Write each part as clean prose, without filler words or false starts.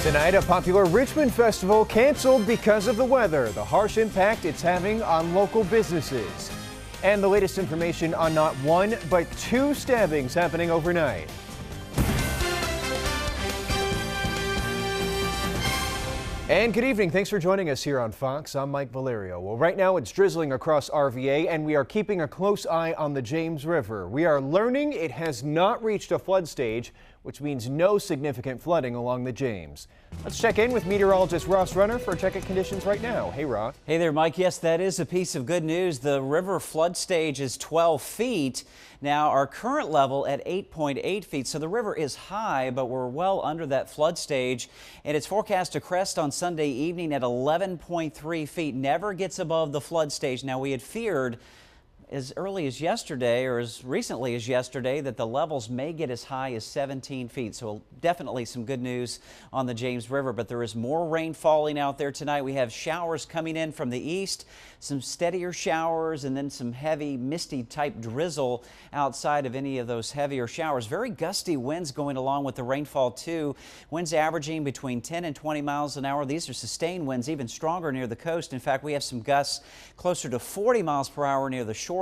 Tonight, a popular Richmond festival canceled because of the weather, the harsh impact it's having on local businesses. And the latest information on not one, but two stabbings happening overnight. And good evening. Thanks for joining us here on Fox. I'm Mike Valerio. Well, right now it's drizzling across RVA, and we are keeping a close eye on the James River. We are learning it has not reached a flood stage, which means no significant flooding along the James. Let's check in with meteorologist Ross Runner for check-in conditions right now. Hey, Ross. Hey there, Mike. Yes, that is a piece of good news. The river flood stage is 12 feet. Now, our current level at 8.8 feet. So the river is high, but we're well under that flood stage. And it's forecast to crest on Sunday evening at 11.3 feet. Never gets above the flood stage. Now, we had feared as early as yesterday, or as recently as yesterday, that the levels may get as high as 17 feet. So definitely some good news on the James River, but there is more rain falling out there tonight. We have showers coming in from the east, some steadier showers, and then some heavy misty type drizzle outside of any of those heavier showers. Very gusty winds going along with the rainfall too. Winds averaging between 10 and 20 miles an hour. These are sustained winds, even stronger near the coast. In fact, we have some gusts closer to 40 miles per hour near the shoreline.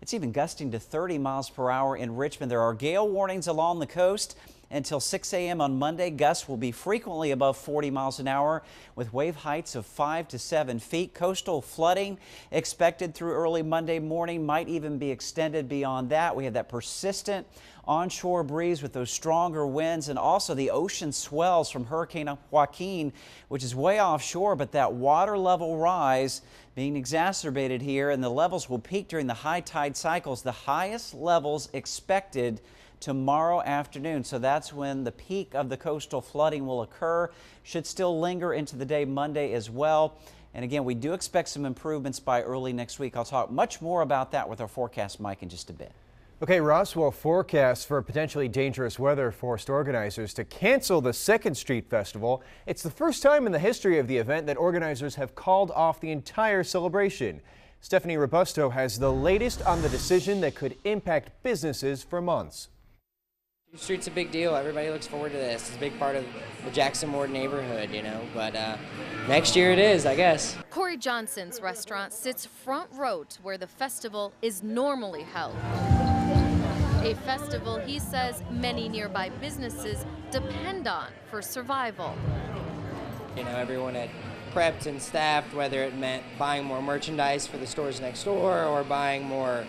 It's even gusting to 30 miles per hour in Richmond. There are gale warnings along the coast until 6 a.m. on Monday. Gusts will be frequently above 40 miles an hour with wave heights of 5 to 7 feet. Coastal flooding expected through early Monday morning, might even be extended beyond that. We have that persistent onshore breeze with those stronger winds, and also the ocean swells from Hurricane Joaquin, which is way offshore, but that water level rise being exacerbated here, and the levels will peak during the high tide cycles. The highest levels expected tomorrow afternoon. So that's when the peak of the coastal flooding will occur. Should still linger into the day Monday as well. And again, we do expect some improvements by early next week. I'll talk much more about that with our forecast Mike in just a bit. Okay, Ross, well, forecasts for potentially dangerous weather forced organizers to cancel the 2nd Street Festival. It's the first time in the history of the event that organizers have called off the entire celebration. Stephanie Robusto has the latest on the decision that could impact businesses for months. The street's a big deal. Everybody looks forward to this. It's a big part of the Jackson Ward neighborhood, you know, but next year it is, I guess. Corey Johnson's restaurant sits front row to where the festival is normally held. A festival he says many nearby businesses depend on for survival. You know, everyone had prepped and staffed, whether it meant buying more merchandise for the stores next door or buying more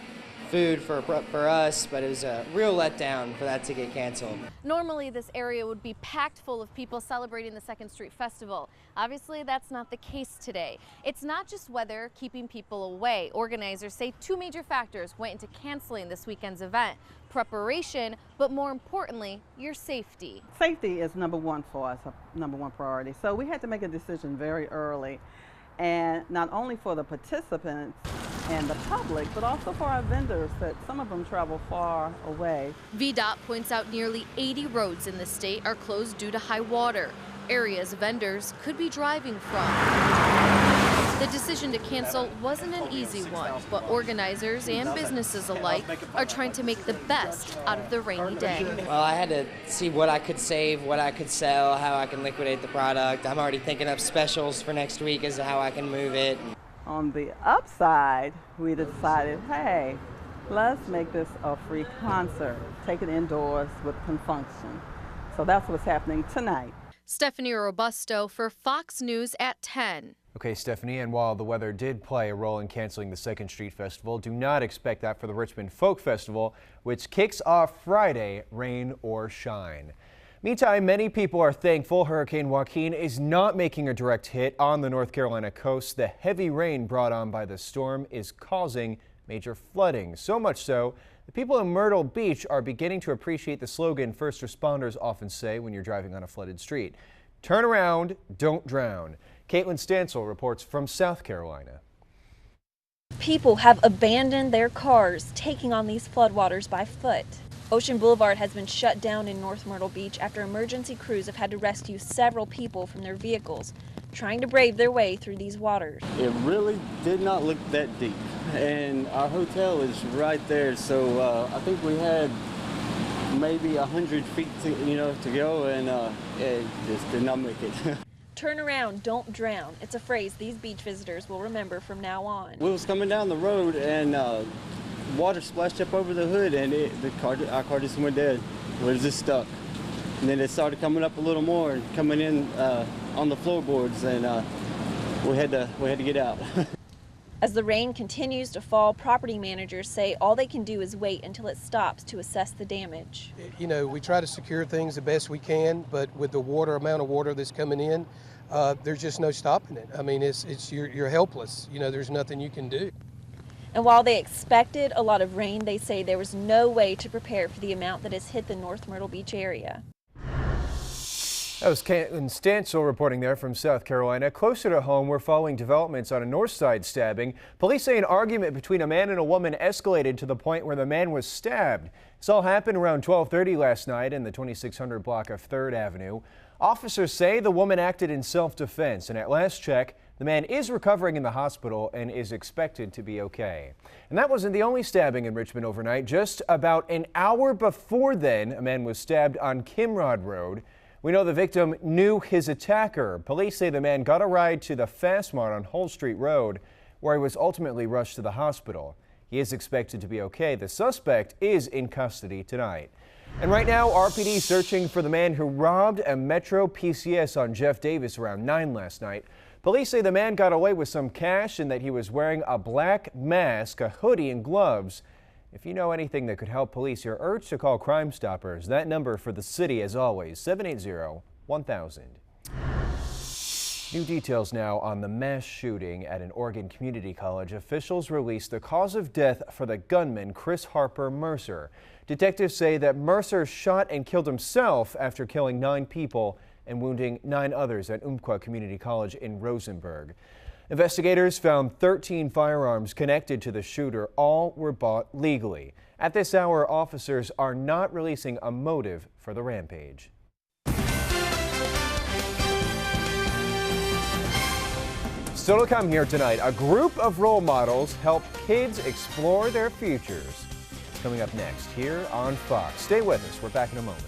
food for us, but it was a real letdown for that to get canceled. Normally this area would be packed full of people celebrating the 2nd Street Festival. Obviously that's not the case today. It's not just weather keeping people away. Organizers say two major factors went into canceling this weekend's event: preparation, but more importantly, your safety. Safety is number one for us, number one priority. So we had to make a decision very early, and not only for the participants and the public, but also for our vendors, that some of them travel far away. VDOT points out nearly 80 roads in the state are closed due to high water, areas vendors could be driving from. The decision to cancel wasn't an easy one, but organizers and businesses alike are trying to make the best out of the rainy day. Well, I had to see what I could save, what I could sell, how I can liquidate the product. I'm already thinking up specials for next week as to how I can move it. On the upside, we decided, hey, let's make this a free concert, take it indoors with confunction. So that's what's happening tonight. Stephanie Robusto for Fox News at 10. Okay, Stephanie, and while the weather did play a role in canceling the 2nd Street Festival, do not expect that for the Richmond Folk Festival, which kicks off Friday, rain or shine. Meantime, many people are thankful Hurricane Joaquin is not making a direct hit on the North Carolina coast. The heavy rain brought on by the storm is causing major flooding. So much so, the people in Myrtle Beach are beginning to appreciate the slogan first responders often say when you're driving on a flooded street: turn around, don't drown. Caitlin Stansel reports from South Carolina. People have abandoned their cars, taking on these floodwaters by foot. Ocean Boulevard has been shut down in North Myrtle Beach after emergency crews have had to rescue several people from their vehicles, trying to brave their way through these waters. It really did not look that deep, and our hotel is right there, so I think we had maybe 100 feet to go, and it just did not make it. Turn around, don't drown. It's a phrase these beach visitors will remember from now on. We was coming down the road, and water splashed up over the hood, and our car just went dead. It was just stuck. And then it started coming up a little more and coming in on the floorboards, and we had to get out. As the rain continues to fall, property managers say all they can do is wait until it stops to assess the damage. You know, we try to secure things the best we can, but with the amount of water that's coming in, there's just no stopping it. I mean, you're helpless. You know, there's nothing you can do. And while they expected a lot of rain, they say there was no way to prepare for the amount that has hit the North Myrtle Beach area. That was Caitlin Stansel reporting there from South Carolina. Closer to home, we're following developments on a north side stabbing. Police say an argument between a man and a woman escalated to the point where the man was stabbed. This all happened around 12:30 last night in the 2600 block of 3rd Avenue. Officers say the woman acted in self-defense, and at last check, the man is recovering in the hospital and is expected to be okay. And that wasn't the only stabbing in Richmond overnight. Just about an hour before then, a man was stabbed on Kimrod Road. We know the victim knew his attacker. Police say the man got a ride to the Fast Mart on Hull Street Road, where he was ultimately rushed to the hospital. He is expected to be okay. The suspect is in custody tonight. And right now, RPD searching for the man who robbed a Metro PCS on Jeff Davis around 9 last night. Police say the man got away with some cash and that he was wearing a black mask, a hoodie, and gloves. If you know anything that could help police, you're urged to call Crime Stoppers. That number for the city, as always, 780-1000. New details now on the mass shooting at an Oregon community college. Officials released the cause of death for the gunman, Chris Harper Mercer. Detectives say that Mercer shot and killed himself after killing 9 people and wounding 9 others at Umpqua Community College in Rosenberg. Investigators found 13 firearms connected to the shooter. All were bought legally. At this hour, officers are not releasing a motive for the rampage. Still to come here tonight, a group of role models help kids explore their futures. Coming up next here on Fox. Stay with us. We're back in a moment.